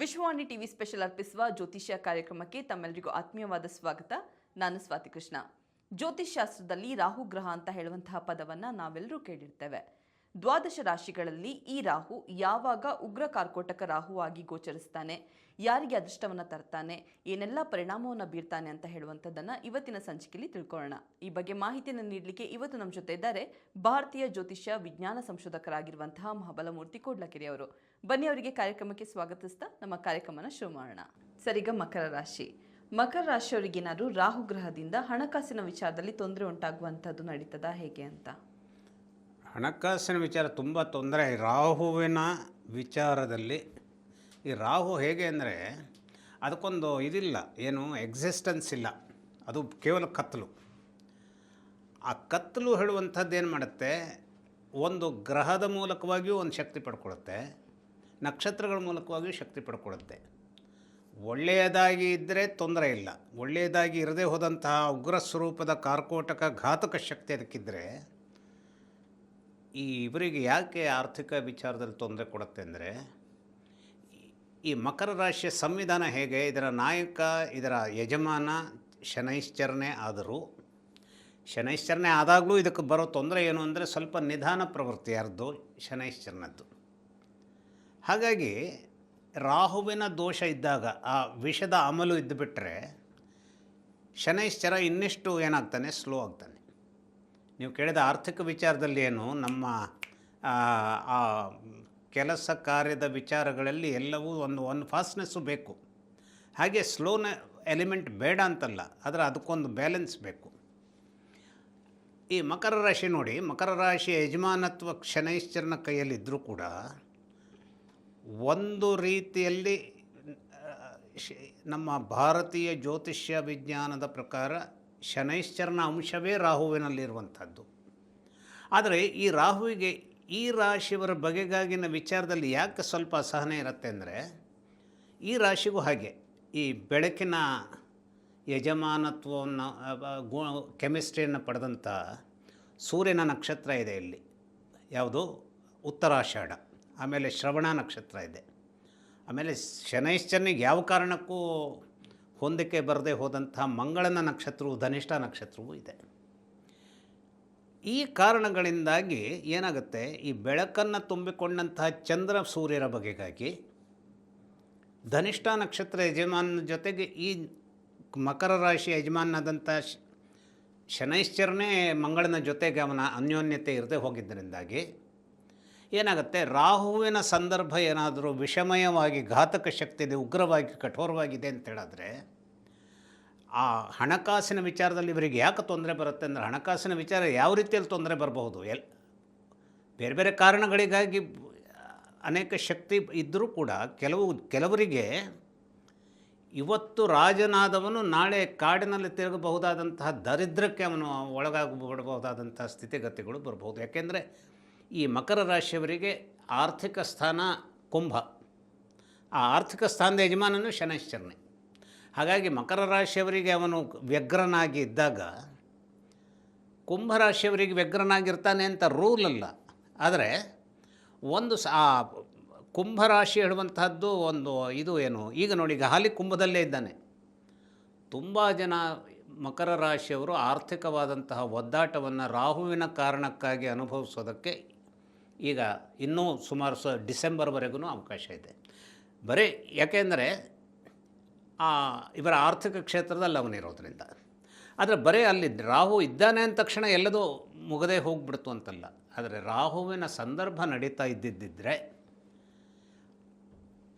Vishwavani TV special ಅರ್ಪಿಸುವ ಜ್ಯೋತಿಷ್ಯ ಕಾರ್ಯಕ್ರಮಕ್ಕೆ ತಮ್ಮೆಲ್ಲರಿಗೂ ಆತ್ಮೀಯವಾದ ಸ್ವಾಗತ. ನಾನು ಸ್ವಾತಿ ಕೃಷ್ಣ. ಜ್ಯೋತಿಷ್ಶಾಸ್ತ್ರದಲ್ಲಿ ರಾಹು ಗ್ರಹ ಅಂತ ಹೇಳುವಂತಹ ಪದವನ್ನ ನಾವೆಲ್ಲರೂ ಕೇಳಿರ್ತೇವೆ. ದ್ವಾದಶ ರಾಶಿಗಳಲ್ಲಿ ಈ ರಾಹು ಯಾವಾಗ ಉಗ್ರ ಕಾರ್ಕೋಟಕ ರಾಹುವಾಗಿ ಗೋಚರಿಸ್ತಾನೆ, ಯಾರಿಗೆ ಅದೃಷ್ಟವನ್ನ ತರ್ತಾನೆ, ಏನೆಲ್ಲ ಪರಿಣಾಮವನ್ನು ಬೀರ್ತಾನೆ ಅಂತ ಹೇಳುವಂಥದ್ದನ್ನು ಇವತ್ತಿನ ಸಂಚಿಕೆಯಲ್ಲಿ ತಿಳ್ಕೊಳ್ಳೋಣ. ಈ ಬಗ್ಗೆ ಮಾಹಿತಿಯನ್ನು ನೀಡಲಿಕ್ಕೆ ಇವತ್ತು ನಮ್ಮ ಜೊತೆ ಇದ್ದಾರೆ ಭಾರತೀಯ ಜ್ಯೋತಿಷ್ಯ ವಿಜ್ಞಾನ ಸಂಶೋಧಕರಾಗಿರುವಂತಹ ಮಹಾಬಲಮೂರ್ತಿ ಕೋಡ್ಲಕೆರೆ ಅವರು. ಬನ್ನಿ ಅವರಿಗೆ ಕಾರ್ಯಕ್ರಮಕ್ಕೆ ಸ್ವಾಗತಿಸ್ತಾ ನಮ್ಮ ಕಾರ್ಯಕ್ರಮನ ಶುರು ಮಾಡೋಣ. ಸರಿಗ ಮಕರ ರಾಶಿ. ಮಕರ ರಾಶಿಯವರಿಗೇನಾದರೂ ರಾಹು ಗ್ರಹದಿಂದ ಹಣಕಾಸಿನ ವಿಚಾರದಲ್ಲಿ ತೊಂದರೆ ಉಂಟಾಗುವಂಥದ್ದು ನಡೀತದಾ, ಹೇಗೆ ಅಂತ? ಹಣಕಾಸಿನ ವಿಚಾರ ತುಂಬ ತೊಂದರೆ. ರಾಹುವಿನ ವಿಚಾರದಲ್ಲಿ ಈ ರಾಹು ಹೇಗೆ ಅಂದರೆ ಅದಕ್ಕೊಂದು ಇದಿಲ್ಲ, ಏನು ಎಕ್ಸಿಸ್ಟೆನ್ಸ್ ಇಲ್ಲ, ಅದು ಕೇವಲ ಕತ್ತಲು. ಆ ಕತ್ತಲು ಹೇಳುವಂಥದ್ದು ಏನು ಮಾಡುತ್ತೆ, ಒಂದು ಗ್ರಹದ ಮೂಲಕವಾಗಿಯೂ ಒಂದು ಶಕ್ತಿ ಪಡ್ಕೊಳ್ಳುತ್ತೆ, ನಕ್ಷತ್ರಗಳ ಮೂಲಕವಾಗಿಯೂ ಶಕ್ತಿ ಪಡ್ಕೊಳ್ಳುತ್ತೆ. ಒಳ್ಳೆಯದಾಗಿ ಇದ್ದರೆ ತೊಂದರೆ ಇಲ್ಲ, ಒಳ್ಳೆಯದಾಗಿ ಇರದೇ ಹೋದಂತಹ ಉಗ್ರ ಸ್ವರೂಪದ ಕಾರ್ಕೋಟಕ ಘಾತಕ ಶಕ್ತಿ ಅದಕ್ಕಿದ್ದರೆ ಇವರಿಗೆ ಯಾಕೆ ಆರ್ಥಿಕ ವಿಚಾರದಲ್ಲಿ ತೊಂದರೆ ಕೊಡುತ್ತೆ ಅಂದರೆ, ಈ ಮಕರ ರಾಶಿಯ ಸಂವಿಧಾನ ಹೇಗೆ, ಇದರ ನಾಯಕ, ಇದರ ಯಜಮಾನ ಶನೈಶ್ಚರನೇ ಆದರೂ, ಶನೈಶ್ಚರನೇ ಆದಾಗಲೂ ಇದಕ್ಕೆ ಬರೋ ತೊಂದರೆ ಏನು ಅಂದರೆ ಸ್ವಲ್ಪ ನಿಧಾನ ಪ್ರವೃತ್ತಿ ಯಾರ್ದು, ಶನೈಶ್ಚರನದ್ದು. ಹಾಗಾಗಿ ರಾಹುವಿನ ದೋಷ ಇದ್ದಾಗ ಆ ವಿಷದ ಅಮಲು ಇದ್ದುಬಿಟ್ರೆ ಶನೈಶ್ಚರ ಇನ್ನಿಷ್ಟು ಏನಾಗ್ತಾನೆ, ಸ್ಲೋ ಆಗ್ತಾನೆ. ನೀವು ಕೇಳಿದ ಆರ್ಥಿಕ ವಿಚಾರದಲ್ಲಿ ಏನು, ನಮ್ಮ ಆ ಕೆಲಸ ಕಾರ್ಯದ ವಿಚಾರಗಳಲ್ಲಿ ಎಲ್ಲವೂ ಒಂದು ಫಾಸ್ಟ್ನೆಸ್ಸು ಬೇಕು. ಹಾಗೆ ಸ್ಲೋನ ಎಲಿಮೆಂಟ್ ಬೇಡ ಅಂತಲ್ಲ, ಆದರೆ ಅದಕ್ಕೊಂದು ಬ್ಯಾಲೆನ್ಸ್ ಬೇಕು. ಈ ಮಕರ ರಾಶಿ ನೋಡಿ, ಮಕರ ರಾಶಿ ಯಜಮಾನತ್ವ ಶನೈಶ್ಚರನ ಕೈಯಲ್ಲಿದ್ದರೂ ಕೂಡ ಒಂದು ರೀತಿಯಲ್ಲಿ ನಮ್ಮ ಭಾರತೀಯ ಜ್ಯೋತಿಷ್ಯ ವಿಜ್ಞಾನದ ಪ್ರಕಾರ ಶನೈಶ್ಚರನ ಅಂಶವೇ ರಾಹುವಿನಲ್ಲಿರುವಂಥದ್ದು. ಆದರೆ ಈ ರಾಹುವಿಗೆ ಈ ರಾಶಿಯವರ ಬಗೆಗಾಗಿನ ವಿಚಾರದಲ್ಲಿ ಯಾಕೆ ಸ್ವಲ್ಪ ಅಸಹನೆ ಇರುತ್ತೆ ಅಂದರೆ, ಈ ರಾಶಿಗೂ ಹಾಗೆ ಈ ಬೆಳಕಿನ ಯಜಮಾನತ್ವವನ್ನು ಕೆಮಿಸ್ಟ್ರಿಯನ್ನು ಪಡೆದಂಥ ಸೂರ್ಯನ ನಕ್ಷತ್ರ ಇದೆ ಇಲ್ಲಿ, ಯಾವುದು ಉತ್ತರಾಷಾಢ, ಆಮೇಲೆ ಶ್ರವಣ ನಕ್ಷತ್ರ ಇದೆ, ಆಮೇಲೆ ಶನೈಶ್ಚರನಿಗೆ ಯಾವ ಕಾರಣಕ್ಕೂ ಹೊಂದಿಕೆ ಬರದೆ ಹೋದಂಥ ಮಂಗಳನ ನಕ್ಷತ್ರವು ಧನಿಷ್ಠ ನಕ್ಷತ್ರವೂ ಇದೆ. ಈ ಕಾರಣಗಳಿಂದಾಗಿ ಏನಾಗುತ್ತೆ, ಈ ಬೆಳಕನ್ನು ತುಂಬಿಕೊಂಡಂತಹ ಚಂದ್ರ ಸೂರ್ಯರ ಬಗೆಗಾಗಿ ಧನಿಷ್ಠ ನಕ್ಷತ್ರ ಯಜಮಾನ ಜೊತೆಗೆ ಈ ಮಕರ ರಾಶಿ ಯಜಮಾನಾದಂಥ ಶನೈಶ್ಚರನೇ ಮಂಗಳನ ಜೊತೆಗೆ ಅವನ ಅನ್ಯೋನ್ಯತೆ ಇರದೆ ಹೋಗಿದ್ದರಿಂದಾಗಿ ಏನಾಗುತ್ತೆ, ರಾಹುವಿನ ಸಂದರ್ಭ ಏನಾದರೂ ವಿಷಮಯವಾಗಿ ಘಾತಕ ಶಕ್ತಿ ಇದೆ, ಉಗ್ರವಾಗಿ ಕಠೋರವಾಗಿದೆ ಅಂತ ಹೇಳಿದ್ರೆ ಆ ಹಣಕಾಸಿನ ವಿಚಾರದಲ್ಲಿ ಇವರಿಗೆ ಯಾಕೆ ತೊಂದರೆ ಬರುತ್ತೆ ಅಂದರೆ, ಹಣಕಾಸಿನ ವಿಚಾರ ಯಾವ ರೀತಿಯಲ್ಲಿ ತೊಂದರೆ ಬರಬಹುದು, ಬೇರೆ ಬೇರೆ ಕಾರಣಗಳಿಗಾಗಿ ಅನೇಕ ಶಕ್ತಿ ಇದ್ದರೂ ಕೂಡ ಕೆಲವರಿಗೆ ಇವತ್ತು ರಾಜನಾದವನು ನಾಳೆ ಕಾಡಿನಲ್ಲಿ ತಿರುಗಬಹುದಾದಂತಹ ದರಿದ್ರಕ್ಕೆ ಅವನು ಒಳಗಾಗಬಹುದಾದಂತಹ ಸ್ಥಿತಿಗತಿಗಳು ಬರಬಹುದು. ಯಾಕೆಂದರೆ ಈ ಮಕರ ರಾಶಿಯವರಿಗೆ ಆರ್ಥಿಕ ಸ್ಥಾನ ಕುಂಭ, ಆ ಆರ್ಥಿಕ ಸ್ಥಾನದ ಯಜಮಾನನು ಶನೈಶ್ಚರನೇ. ಹಾಗಾಗಿ ಮಕರ ರಾಶಿಯವರಿಗೆ ಅವನು ವ್ಯಗ್ರನಾಗಿ ಇದ್ದಾಗ ಕುಂಭರಾಶಿಯವರಿಗೆ ವ್ಯಗ್ರನಾಗಿರ್ತಾನೆ ಅಂತ ರೂಲ್ ಅಲ್ಲ. ಆದರೆ ಆ ಕುಂಭರಾಶಿ ಹೇಳುವಂತಹದ್ದು ಒಂದು ಇದು ಏನು, ಈಗ ನೋಡಿ, ಈಗ ಹಾಲಿ ಕುಂಭದಲ್ಲೇ ಇದ್ದಾನೆ. ತುಂಬ ಜನ ಮಕರ ರಾಶಿಯವರು ಆರ್ಥಿಕವಾದಂತಹ ಒದ್ದಾಟವನ್ನು ರಾಹುವಿನ ಕಾರಣಕ್ಕಾಗಿ ಅನುಭವಿಸೋದಕ್ಕೆ ಈಗ ಇನ್ನೂ ಸುಮಾರು ಡಿಸೆಂಬರ್ವರೆಗೂ ಅವಕಾಶ ಇದೆ. ಬರೀ ಯಾಕೆಂದರೆ ಇವರ ಆರ್ಥಿಕ ಕ್ಷೇತ್ರದಲ್ಲಿ ಅವನಿರೋದ್ರಿಂದ. ಆದರೆ ಬರೀ ಅಲ್ಲಿ ರಾಹು ಇದ್ದಾನೆ ಅಂದ ತಕ್ಷಣ ಎಲ್ಲದೂ ಮುಗದೇ ಹೋಗ್ಬಿಡ್ತು ಅಂತಲ್ಲ. ಆದರೆ ರಾಹುವಿನ ಸಂದರ್ಭ ನಡೀತಾ ಇದ್ದಿದ್ದರೆ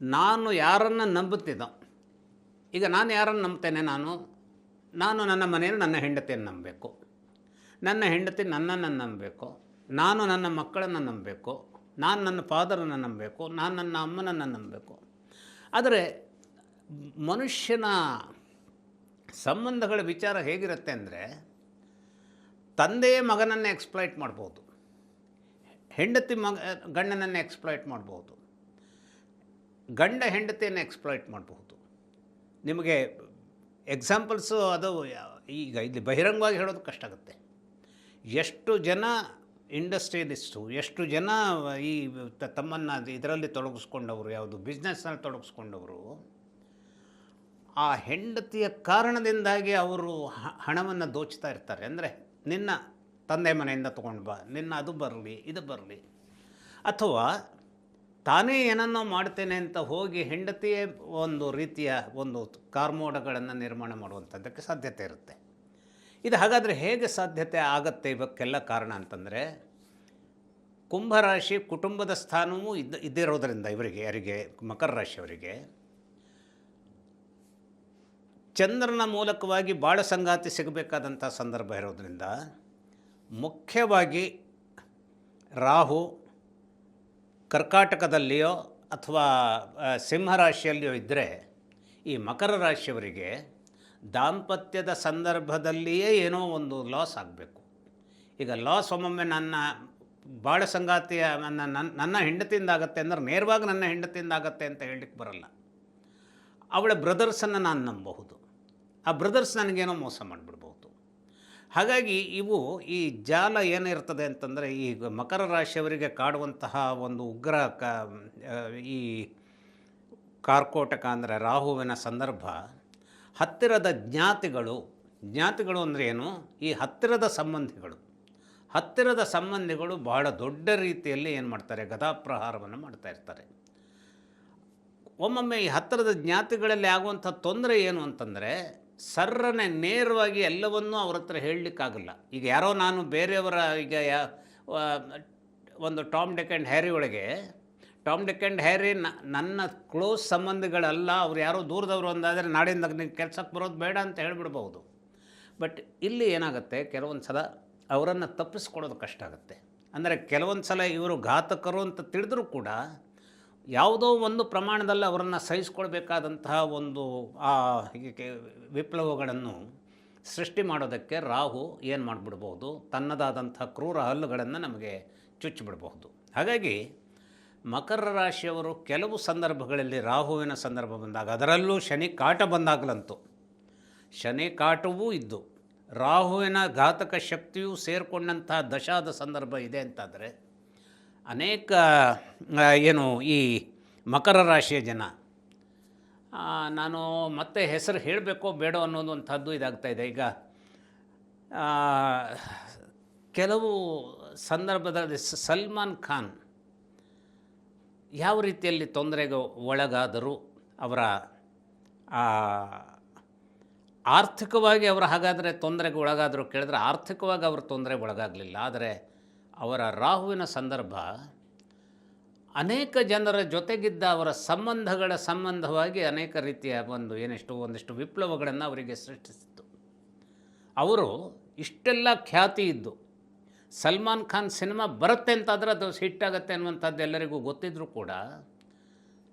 ನಾನು ಯಾರನ್ನು ನಂಬುತ್ತಿದ್ದೋ, ಈಗ ನಾನು ಯಾರನ್ನು ನಂಬ್ತೇನೆ, ನಾನು ನನ್ನ ಮನೆಯಲ್ಲಿ ನನ್ನ ಹೆಂಡತಿಯನ್ನು ನಂಬಬೇಕು, ನನ್ನ ಹೆಂಡತಿ ನನ್ನನ್ನು ನಂಬಬೇಕು, ನಾನು ನನ್ನ ಮಕ್ಕಳನ್ನು ನಂಬಬೇಕು, ನಾನು ನನ್ನ ಫಾದರನ್ನು ನಂಬಬೇಕು, ನಾನು ನನ್ನ ಅಮ್ಮನನ್ನು ನಂಬಬೇಕು. ಆದರೆ ಮನುಷ್ಯನ ಸಂಬಂಧಗಳ ವಿಚಾರ ಹೇಗಿರುತ್ತೆ ಅಂದರೆ, ತಂದೆಯೇ ಮಗನನ್ನೇ ಎಕ್ಸ್ಪ್ಲಾಯ್ಟ್ ಮಾಡ್ಬೋದು, ಹೆಂಡತಿ ಗಂಡನನ್ನೇ ಎಕ್ಸ್ಪ್ಲಾಯ್ಟ್ ಮಾಡ್ಬೋದು, ಗಂಡ ಹೆಂಡತಿಯನ್ನು ಎಕ್ಸ್ಪ್ಲಾಯ್ಟ್ ಮಾಡಬಹುದು. ನಿಮಗೆ ಎಕ್ಸಾಂಪಲ್ಸು ಅದು ಈಗ ಇಲ್ಲಿ ಬಹಿರಂಗವಾಗಿ ಹೇಳೋದು ಕಷ್ಟ ಆಗುತ್ತೆ. ಎಷ್ಟು ಜನ ಇಂಡಸ್ಟ್ರಿಯಲಿಸ್ಟು ಎಷ್ಟು ಜನ ಈ ತಮ್ಮನ್ನು ಇದರಲ್ಲಿ ತೊಡಗಿಸ್ಕೊಂಡವರು, ಯಾವುದು ಬಿಸ್ನೆಸ್ನಲ್ಲಿ ತೊಡಗಿಸ್ಕೊಂಡವರು, ಆ ಹೆಂಡತಿಯ ಕಾರಣದಿಂದಾಗಿ ಅವರು ಹಣವನ್ನು ದೋಚ್ತಾ ಇರ್ತಾರೆ. ಅಂದರೆ ನಿನ್ನ ತಂದೆ ಮನೆಯಿಂದ ತೊಗೊಂಡು ಬಾ, ನಿನ್ನ ಅದು ಬರಲಿ ಇದು ಬರಲಿ, ಅಥವಾ ತಾನೇ ಏನನ್ನೋ ಮಾಡ್ತೇನೆ ಅಂತ ಹೋಗಿ ಹೆಂಡತಿಯೇ ಒಂದು ರೀತಿಯ ಒಂದು ಕಾರ್ಮೋಡಗಳನ್ನು ನಿರ್ಮಾಣ ಮಾಡುವಂಥದ್ದಕ್ಕೆ ಸಾಧ್ಯತೆ ಇರುತ್ತೆ. ಇದು ಹಾಗಾದರೆ ಹೇಗೆ ಸಾಧ್ಯತೆ ಆಗತ್ತೆ? ಇವಕ್ಕೆಲ್ಲ ಕಾರಣ ಅಂತಂದರೆ ಕುಂಭರಾಶಿ ಕುಟುಂಬದ ಸ್ಥಾನವೂ ಇದ್ದಿರೋದರಿಂದ ಯಾರಿಗೆ ಮಕರ ರಾಶಿಯವರಿಗೆ ಚಂದ್ರನ ಮೂಲಕವಾಗಿ ಬಾಳ ಸಂಗಾತಿ ಸಿಗಬೇಕಾದಂಥ ಸಂದರ್ಭ ಇರೋದರಿಂದ ಮುಖ್ಯವಾಗಿ ರಾಹು ಕರ್ಕಾಟಕದಲ್ಲಿಯೋ ಅಥವಾ ಸಿಂಹರಾಶಿಯಲ್ಲಿಯೋ ಇದ್ದರೆ ಈ ಮಕರ ರಾಶಿಯವರಿಗೆ ದಾಂಪತ್ಯದ ಸಂದರ್ಭದಲ್ಲಿಯೇ ಏನೋ ಒಂದು ಲಾಸ್ ಆಗಬೇಕು. ಈಗ ಲಾಸ್ ಒಮ್ಮೊಮ್ಮೆ ನನ್ನ ಬಾಳ ಸಂಗಾತಿಯ ನನ್ನ ಹೆಂಡತಿಯಿಂದ ಆಗುತ್ತೆ ಅಂದರೆ ನೇರವಾಗಿ ನನ್ನ ಹೆಂಡತಿಯಿಂದ ಆಗುತ್ತೆ ಅಂತ ಹೇಳಲಿಕ್ಕೆ ಬರಲ್ಲ. ಅವಳ ಬ್ರದರ್ಸನ್ನು ನಾನು ನಂಬಬಹುದು, ಆ ಬ್ರದರ್ಸ್ ನನಗೇನೋ ಮೋಸ ಮಾಡಿಬಿಡ್ಬೋದು. ಹಾಗಾಗಿ ಈ ಜಾಲ ಏನಿರ್ತದೆ ಅಂತಂದರೆ ಈ ಮಕರ ರಾಶಿಯವರಿಗೆ ಕಾಡುವಂತಹ ಒಂದು ಉಗ್ರ ಈ ಕಾರ್ಕೋಟಕ ಅಂದರೆ ರಾಹುವಿನ ಸಂದರ್ಭ, ಹತ್ತಿರದ ಜ್ಞಾತಿಗಳು ಅಂದರೆ ಏನು? ಈ ಹತ್ತಿರದ ಸಂಬಂಧಿಗಳು ಬಹಳ ದೊಡ್ಡ ರೀತಿಯಲ್ಲಿ ಏನು ಮಾಡ್ತಾರೆ, ಗದಾಪ್ರಹಾರವನ್ನು ಮಾಡ್ತಾ ಇರ್ತಾರೆ. ಒಮ್ಮೊಮ್ಮೆ ಈ ಹತ್ತಿರದ ಜ್ಞಾತಿಗಳಲ್ಲಿ ಆಗುವಂಥ ತೊಂದರೆ ಏನು ಅಂತಂದರೆ ಸರ್ರನೆ ನೇರವಾಗಿ ಎಲ್ಲವನ್ನೂ ಅವ್ರ ಹತ್ರ ಹೇಳಲಿಕ್ಕಾಗಲ್ಲ. ಈಗ ಯಾರೋ ನಾನು ಬೇರೆಯವರ ಒಂದು ಟಾಮ್ ಡಿಕ್ ಆ್ಯಂಡ್ ಹ್ಯಾರಿ ಒಳಗೆ ಟಾಮ್ ಡಿಕ್ ಆ್ಯಂಡ್ ಹ್ಯಾರಿ ನನ್ನ ಕ್ಲೋಸ್ ಸಂಬಂಧಿಗಳಲ್ಲ, ಅವ್ರು ಯಾರೋ ದೂರದವರು ಅಂದಾದರೆ ನಾಡಿಂದ ನೀವು ಕೆಲಸಕ್ಕೆ ಬರೋದು ಬೇಡ ಅಂತ ಹೇಳಿಬಿಡ್ಬೋದು. ಬಟ್ ಇಲ್ಲಿ ಏನಾಗುತ್ತೆ, ಕೆಲವೊಂದು ಸಲ ಅವರನ್ನು ತಪ್ಪಿಸ್ಕೊಡೋದು ಕಷ್ಟ ಆಗುತ್ತೆ. ಅಂದರೆ ಕೆಲವೊಂದು ಸಲ ಇವರು ಘಾತಕರು ಅಂತ ತಿಳಿದ್ರೂ ಕೂಡ ಯಾವುದೋ ಒಂದು ಪ್ರಮಾಣದಲ್ಲಿ ಅವರನ್ನು ಸಹಿಸ್ಕೊಳ್ಬೇಕಾದಂತಹ ಒಂದು ವಿಪ್ಲವಗಳನ್ನು ಸೃಷ್ಟಿ ಮಾಡೋದಕ್ಕೆ ರಾಹು ಏನು ಮಾಡಿಬಿಡ್ಬೋದು, ತನ್ನದಾದಂಥ ಕ್ರೂರ ಹಲ್ಲುಗಳನ್ನು ನಮಗೆ ಚುಚ್ಚಿಬಿಡಬಹುದು. ಹಾಗಾಗಿ ಮಕರ ರಾಶಿಯವರು ಕೆಲವು ಸಂದರ್ಭಗಳಲ್ಲಿ ರಾಹುವಿನ ಸಂದರ್ಭ ಬಂದಾಗ, ಅದರಲ್ಲೂ ಶನಿ ಕಾಟ ಬಂದಾಗಲಂತೂ, ಶನಿ ಕಾಟವೂ ಇದ್ದು ರಾಹುವಿನ ಘಾತಕ ಶಕ್ತಿಯೂ ಸೇರಿಕೊಂಡಂಥ ದಶಾದ ಸಂದರ್ಭ ಇದೆ ಅಂತಾದರೆ ಅನೇಕ ಈ ಮಕರ ರಾಶಿಯ ಜನ, ನಾನು ಮತ್ತೆ ಹೆಸರು ಹೇಳಬೇಕೋ ಬೇಡೋ ಅನ್ನೋದಂಥದ್ದು ಇದಾಗ್ತಾಯಿದೆ. ಈಗ ಕೆಲವು ಸಂದರ್ಭದಲ್ಲಿ ಸಲ್ಮಾನ್ ಖಾನ್ ಯಾವ ರೀತಿಯಲ್ಲಿ ತೊಂದರೆಗೆ ಒಳಗಾದರೂ, ಅವರ ಆರ್ಥಿಕವಾಗಿ ಅವರು ಹಾಗಾದರೆ ತೊಂದರೆಗೆ ಒಳಗಾದರೂ ಕೇಳಿದ್ರೆ ಆರ್ಥಿಕವಾಗಿ ಅವರು ತೊಂದರೆಗೆ ಒಳಗಾಗಲಿಲ್ಲ. ಆದರೆ ಅವರ ರಾಹುವಿನ ಸಂದರ್ಭ ಅನೇಕ ಜನರ ಜೊತೆಗಿದ್ದ ಅವರ ಸಂಬಂಧವಾಗಿ ಅನೇಕ ರೀತಿಯ ಒಂದಿಷ್ಟು ವಿಪ್ಲವಗಳನ್ನು ಅವರಿಗೆ ಸೃಷ್ಟಿಸಿತ್ತು. ಅವರು ಇಷ್ಟೆಲ್ಲ ಖ್ಯಾತಿ ಇದ್ದು ಸಲ್ಮಾನ್ ಖಾನ್ ಸಿನಿಮಾ ಬರುತ್ತೆ ಅಂತಾದರೆ ಅದು ಹಿಟ್ಟಾಗತ್ತೆ ಅನ್ನುವಂಥದ್ದು ಎಲ್ಲರಿಗೂ ಗೊತ್ತಿದ್ದರೂ ಕೂಡ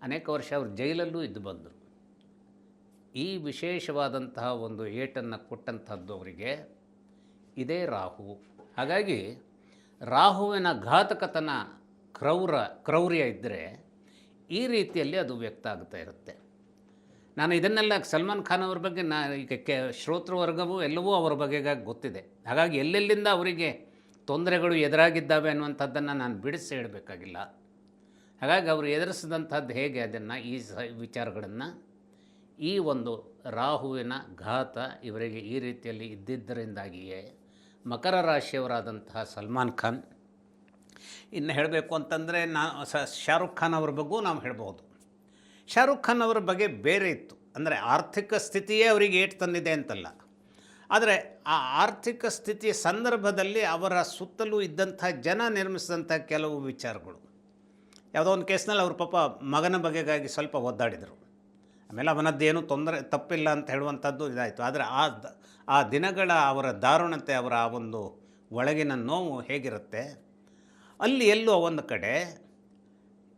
ಅನೇಕ ವರ್ಷ ಅವರು ಜೈಲಲ್ಲೂ ಇದ್ದು ಬಂದರು. ಈ ವಿಶೇಷವಾದಂತಹ ಒಂದು ಏಟನ್ನು ಕೊಟ್ಟಂಥದ್ದು ಅವರಿಗೆ ಇದೇ ರಾಹು. ಹಾಗಾಗಿ ರಾಹುವಿನ ಘಾತಕತನ ಕ್ರೌರ್ಯ ಇದ್ದರೆ ಈ ರೀತಿಯಲ್ಲಿ ಅದು ವ್ಯಕ್ತ ಆಗ್ತಾ ಇರುತ್ತೆ. ನಾನು ಇದನ್ನೆಲ್ಲ ಸಲ್ಮಾನ್ ಖಾನ್ ಅವ್ರ ಬಗ್ಗೆ ಈಗ ಶ್ರೋತೃವರ್ಗವೂ ಎಲ್ಲವೂ ಅವರ ಬಗೆಗಾಗಿ ಗೊತ್ತಿದೆ. ಹಾಗಾಗಿ ಎಲ್ಲೆಲ್ಲಿಂದ ಅವರಿಗೆ ತೊಂದರೆಗಳು ಎದುರಾಗಿದ್ದಾವೆ ಅನ್ನುವಂಥದ್ದನ್ನು ನಾನು ಬಿಡಿಸಿ ಹೇಳಬೇಕಾಗಿಲ್ಲ. ಹಾಗಾಗಿ ಅವರು ಎದುರಿಸಿದಂಥದ್ದು ಹೇಗೆ ಅದನ್ನು ಈ ವಿಚಾರಗಳನ್ನು ಈ ಒಂದು ರಾಹುವಿನ ಘಾತ ಇವರಿಗೆ ಈ ರೀತಿಯಲ್ಲಿ ಇದ್ದಿದ್ದರಿಂದಾಗಿಯೇ ಮಕರ ರಾಶಿಯವರಾದಂತಹ ಸಲ್ಮಾನ್ ಖಾನ್, ಇನ್ನು ಹೇಳಬೇಕು ಅಂತಂದರೆ ಶಾರುಖ್ ಖಾನ್ ಅವ್ರ ಬಗ್ಗೂ ನಾವು ಹೇಳ್ಬೋದು. ಶಾರುಖ್ ಖಾನ್ ಅವರ ಬಗ್ಗೆ ಬೇರೆ ಇತ್ತು. ಅಂದರೆ ಆರ್ಥಿಕ ಸ್ಥಿತಿಯೇ ಅವರಿಗೆ ಏಟು ತಂದಿದೆ ಅಂತಲ್ಲ, ಆದರೆ ಆ ಆರ್ಥಿಕ ಸ್ಥಿತಿಯ ಸಂದರ್ಭದಲ್ಲಿ ಅವರ ಸುತ್ತಲೂ ಇದ್ದಂಥ ಜನ ನಿರ್ಮಿಸಿದಂಥ ಕೆಲವು ವಿಚಾರಗಳು, ಯಾವುದೋ ಒಂದು ಕೇಸ್ನಲ್ಲಿ ಅವ್ರ ಪಾಪ ಮಗನ ಬಗೆಗಾಗಿ ಸ್ವಲ್ಪ ಒದ್ದಾಡಿದರು. ಆಮೇಲೆ ಅವನದ್ದೇನು ತಪ್ಪಿಲ್ಲ ಅಂತ ಹೇಳುವಂಥದ್ದು ಇದಾಯಿತು. ಆದರೆ ಆ ದಿನಗಳ ಅವರ ದಾರುಣತೆ, ಅವರ ಆ ಒಂದು ಒಳಗಿನ ನೋವು ಹೇಗಿರುತ್ತೆ, ಅಲ್ಲಿ ಎಲ್ಲೋ ಒಂದು ಕಡೆ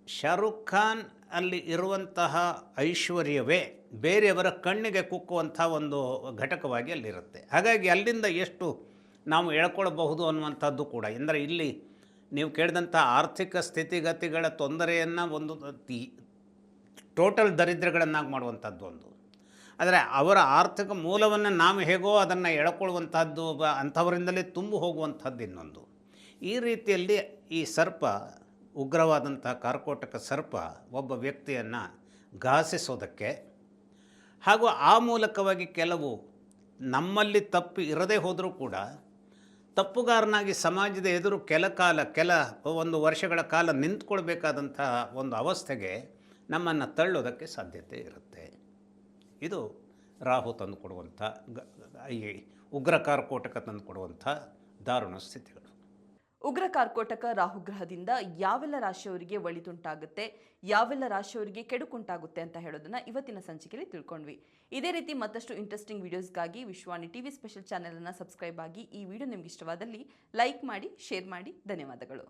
ಶಾರುಖ್ ಖಾನ್ ಅಲ್ಲಿ ಇರುವಂತಹ ಐಶ್ವರ್ಯವೇ ಬೇರೆಯವರ ಕಣ್ಣಿಗೆ ಕುಕ್ಕುವಂಥ ಒಂದು ಘಟಕವಾಗಿ ಅಲ್ಲಿರುತ್ತೆ. ಹಾಗಾಗಿ ಅಲ್ಲಿಂದ ಎಷ್ಟು ನಾವು ಎಳ್ಕೊಳ್ಬಹುದು ಅನ್ನುವಂಥದ್ದು ಕೂಡ. ಅಂದರೆ ಇಲ್ಲಿ ನೀವು ಕೇಳಿದಂಥ ಆರ್ಥಿಕ ಸ್ಥಿತಿಗತಿಗಳ ತೊಂದರೆಯನ್ನು ಒಂದು ಟೋಟಲ್ ದರಿದ್ರಗಳನ್ನಾಗಿ ಮಾಡುವಂಥದ್ದು ಒಂದು. ಆದರೆ ಅವರ ಆರ್ಥಿಕ ಮೂಲವನ್ನು ನಾವು ಹೇಗೋ ಅದನ್ನು ಎಳ್ಕೊಳ್ಳುವಂಥದ್ದು, ಅಂಥವರಿಂದಲೇ ತುಂಬಿ ಹೋಗುವಂಥದ್ದು ಇನ್ನೊಂದು. ಈ ರೀತಿಯಲ್ಲಿ ಈ ಸರ್ಪ, ಉಗ್ರವಾದಂಥ ಕಾರ್ಕೋಟಕ ಸರ್ಪ ಒಬ್ಬ ವ್ಯಕ್ತಿಯನ್ನು ಘಾಸಿಸೋದಕ್ಕೆ ಹಾಗೂ ಆ ಮೂಲಕವಾಗಿ ಕೆಲವು ನಮ್ಮಲ್ಲಿ ತಪ್ಪು ಇರದೇ ಹೋದರೂ ಕೂಡ ತಪ್ಪುಗಾರನಾಗಿ ಸಮಾಜದ ಎದುರು ಕೆಲ ಒಂದು ವರ್ಷಗಳ ಕಾಲ ನಿಂತ್ಕೊಳ್ಬೇಕಾದಂಥ ಒಂದು ಅವಸ್ಥೆಗೆ ನಮ್ಮನ್ನು ತಳ್ಳೋದಕ್ಕೆ ಸಾಧ್ಯತೆ ಇರುತ್ತೆ. ಇದು ರಾಹು ತಂದುಕೊಡುವಂಥ ಈ ಉಗ್ರ ಕಾರ್ಕೋಟಕ ತಂದುಕೊಡುವಂಥ ದಾರುಣ ಸ್ಥಿತಿಗಳು. ಉಗ್ರ ಕಾರ್ಕೋಟಕ ರಾಹುಗ್ರಹದಿಂದ ಯಾವೆಲ್ಲ ರಾಶಿಯವರಿಗೆ ಒಳಿತುಂಟಾಗುತ್ತೆ, ಯಾವೆಲ್ಲ ರಾಶಿಯವರಿಗೆ ಕೆಡುಕುಂಟಾಗುತ್ತೆ ಅಂತ ಹೇಳೋದನ್ನ ಇವತ್ತಿನ ಸಂಚಿಕೆಯಲ್ಲಿ ತಿಳ್ಕೊಂಡ್ವಿ. ಇದೇ ರೀತಿ ಮತ್ತಷ್ಟು ಇಂಟ್ರೆಸ್ಟಿಂಗ್ ವಿಡಿಯೋಸ್ಗಾಗಿ ವಿಶ್ವಾನಿ ಟಿವಿ ಸ್ಪೆಷಲ್ ಚಾನೆಲ್ ಅನ್ನು ಸಬ್ಸ್ಕ್ರೈಬ್ ಆಗಿ. ಈ ವಿಡಿಯೋ ನಿಮ್ಗೆ ಇಷ್ಟವಾದಲ್ಲಿ ಲೈಕ್ ಮಾಡಿ, ಶೇರ್ ಮಾಡಿ. ಧನ್ಯವಾದಗಳು.